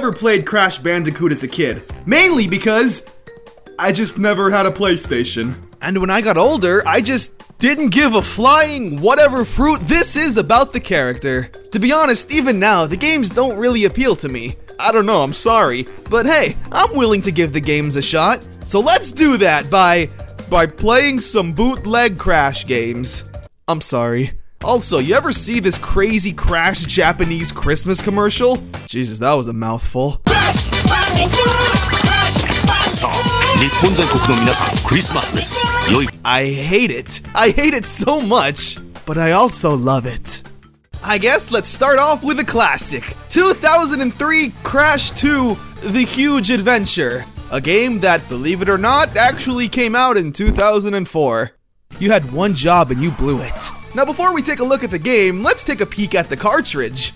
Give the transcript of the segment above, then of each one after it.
never played Crash Bandicoot as a kid, mainly because I just never had a PlayStation. And when I got older, I just didn't give a flying whatever fruit this is about the character. To be honest, even now, the games don't really appeal to me. I don't know, I'm sorry. But hey, I'm willing to give the games a shot. So let's do that by playing some bootleg Crash games. I'm sorry. Also, you ever see this crazy Crash Japanese Christmas commercial? Jesus, that was a mouthful. I hate it. I hate it so much, but I also love it. I guess let's start off with a classic. 2003 Crash 2: The Huge Adventure. A game that, believe it or not, actually came out in 2004. You had one job and you blew it. Now before we take a look at the game, let's take a peek at the cartridge.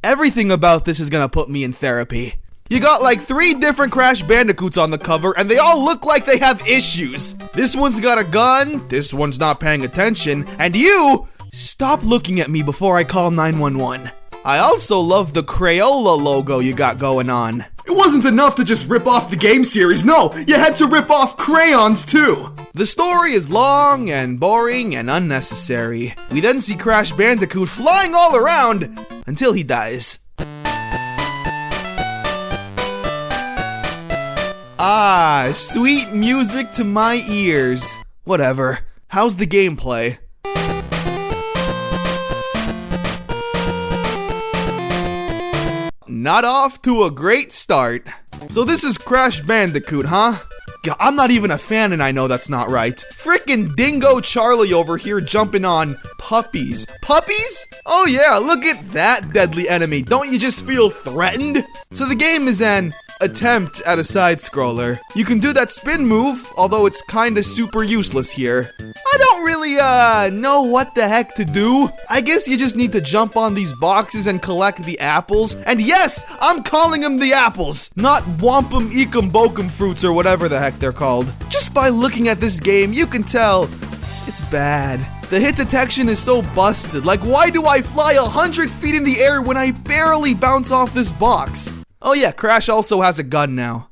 Everything about this is gonna put me in therapy. You got like 3 different Crash Bandicoots on the cover and they all look like they have issues. This one's got a gun, this one's not paying attention, and you, stop looking at me before I call 911. I also love the Crayola logo you got going on. It wasn't enough to just rip off the game series, no, you had to rip off crayons too. The story is long and boring and unnecessary. We then see Crash Bandicoot flying all around until he dies. Ah, sweet music to my ears. Whatever. How's the gameplay? Not off to a great start. So this is Crash Bandicoot, huh? God, I'm not even a fan and I know that's not right. Frickin' Dingo Charlie over here jumping on puppies. Puppies? Oh yeah, look at that deadly enemy. Don't you just feel threatened? So the game is an attempt at a side-scroller. You can do that spin move, although it's kinda super useless here. I don't really, know what the heck to do. I guess you just need to jump on these boxes and collect the apples. And yes, I'm calling them the apples, not wampum ekum bokum fruits or whatever the heck they're called. Just by looking at this game, you can tell it's bad. The hit detection is so busted. Like, why do I fly 100 feet in the air when I barely bounce off this box? Oh yeah, Crash also has a gun now.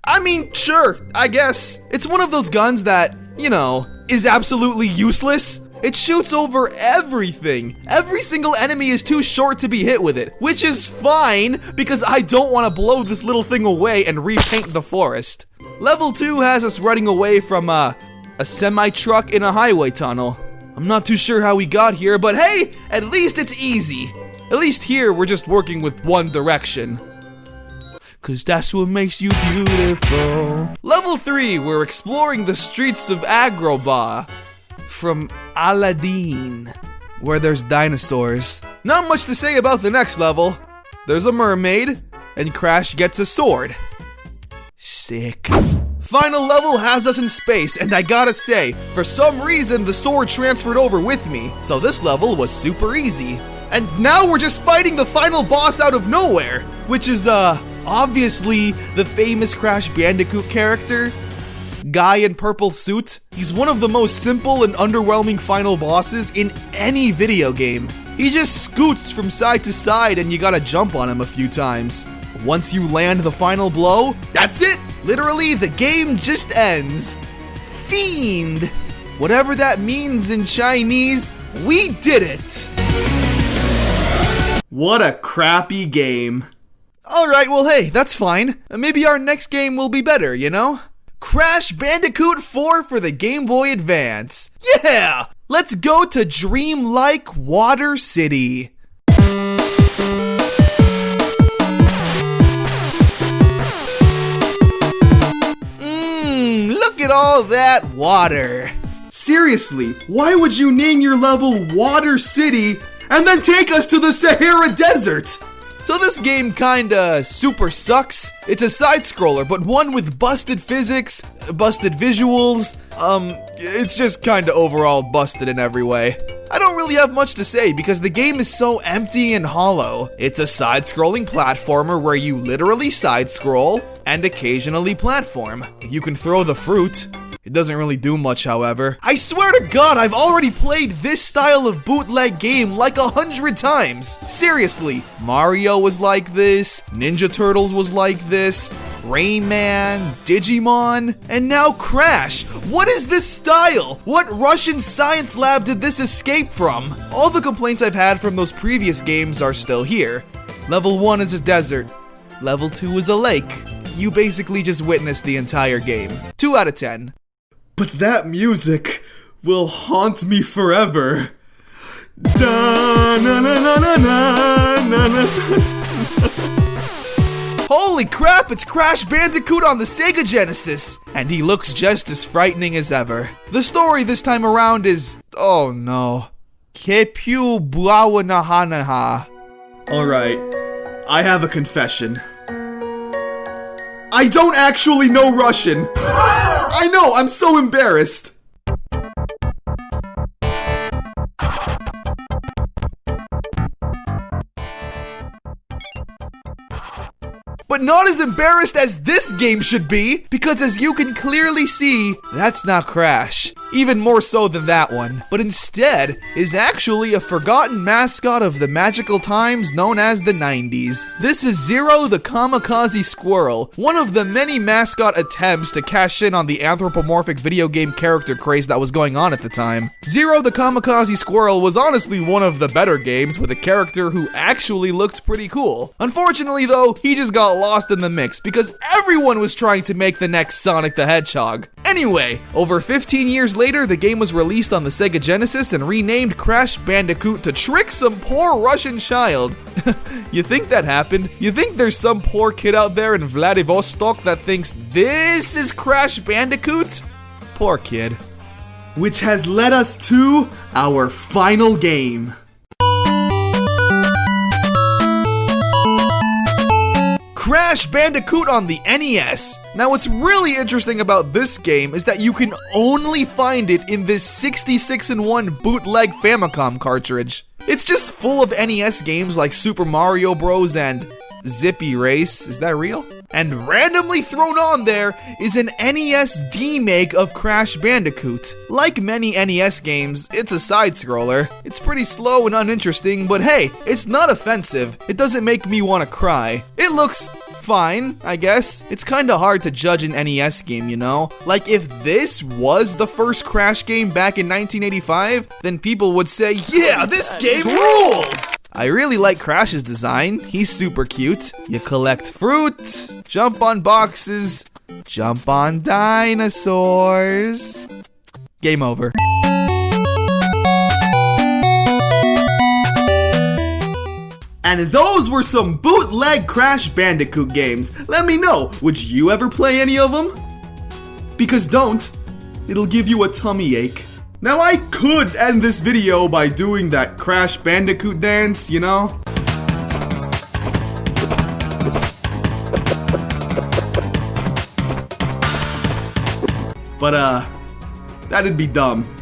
I mean, sure, I guess. It's one of those guns that, you know, is absolutely useless. It shoots over everything. Every single enemy is too short to be hit with it, which is fine because I don't want to blow this little thing away and repaint the forest. Level 2 has us running away from a semi-truck in a highway tunnel. I'm not too sure how we got here, but hey, at least it's easy. At least here, we're just working with one direction. 'Cause that's what makes you beautiful. Level 3, we're exploring the streets of Agrabah from Aladdin, where there's dinosaurs. Not much to say about the next level. There's a mermaid, and Crash gets a sword. Sick. Final level has us in space, and I gotta say, for some reason the sword transferred over with me, so this level was super easy. And now we're just fighting the final boss out of nowhere, which is, obviously the famous Crash Bandicoot character. Guy in purple suit. He's one of the most simple and underwhelming final bosses in any video game. He just scoots from side to side and you gotta jump on him a few times. Once you land the final blow, that's it! Literally, the game just ends. Fiend! Whatever that means in Chinese, we did it! What a crappy game. Alright, well hey, that's fine. Maybe our next game will be better, you know? Crash Bandicoot 4 for the Game Boy Advance. Yeah! Let's go to dreamlike Water City. Look at all that water. Seriously, why would you name your level Water City and then take us to the Sahara Desert? So this game kinda super sucks. It's a side-scroller, but one with busted physics, busted visuals. It's just kinda overall busted in every way. I don't really have much to say because the game is so empty and hollow. It's a side-scrolling platformer where you literally side-scroll and occasionally platform. You can throw the fruit. It doesn't really do much, however. I swear to God, I've already played this style of bootleg game like 100 times. Seriously, Mario was like this, Ninja Turtles was like this, Rayman, Digimon, and now Crash. What is this style? What Russian science lab did this escape from? All the complaints I've had from those previous games are still here. Level 1 is a desert. Level 2 is a lake. You basically just witnessed the entire game. 2 out of 10. But that music will haunt me forever. Holy crap, it's Crash Bandicoot on the Sega Genesis! And he looks just as frightening as ever. The story this time around is... oh no. Kepiu Buawanahanaha. Alright, I have a confession. I don't actually know Russian! I know, I'm so embarrassed! But not as embarrassed as this game should be, because as you can clearly see, that's not Crash. Even more so than that one. But instead, is actually a forgotten mascot of the magical times known as the 90s. This is Zero the Kamikaze Squirrel, one of the many mascot attempts to cash in on the anthropomorphic video game character craze that was going on at the time. Zero the Kamikaze Squirrel was honestly one of the better games with a character who actually looked pretty cool. Unfortunately though, he just got lost in the mix because everyone was trying to make the next Sonic the Hedgehog. Anyway, over 15 years later, the game was released on the Sega Genesis and renamed Crash Bandicoot to trick some poor Russian child. You think that happened? You think there's some poor kid out there in Vladivostok that thinks this is Crash Bandicoot? Poor kid. Which has led us to our final game. Crash Bandicoot on the NES. Now what's really interesting about this game is that you can only find it in this 66-in-1 bootleg Famicom cartridge. It's just full of NES games like Super Mario Bros. And Zippy Race. Is that real? And randomly thrown on there is an NES D-make of Crash Bandicoot. Like many NES games, it's a side-scroller. It's pretty slow and uninteresting, but hey, it's not offensive. It doesn't make me want to cry. It looks fine, I guess. It's kinda hard to judge an NES game, you know? Like, if this was the first Crash game back in 1985, then people would say, yeah, this game rules! I really like Crash's design. He's super cute. You collect fruit, jump on boxes, jump on dinosaurs. Game over. And those were some bootleg Crash Bandicoot games. Let me know, would you ever play any of them? Because don't, it'll give you a tummy ache. Now I could end this video by doing that Crash Bandicoot dance, you know? But that'd be dumb.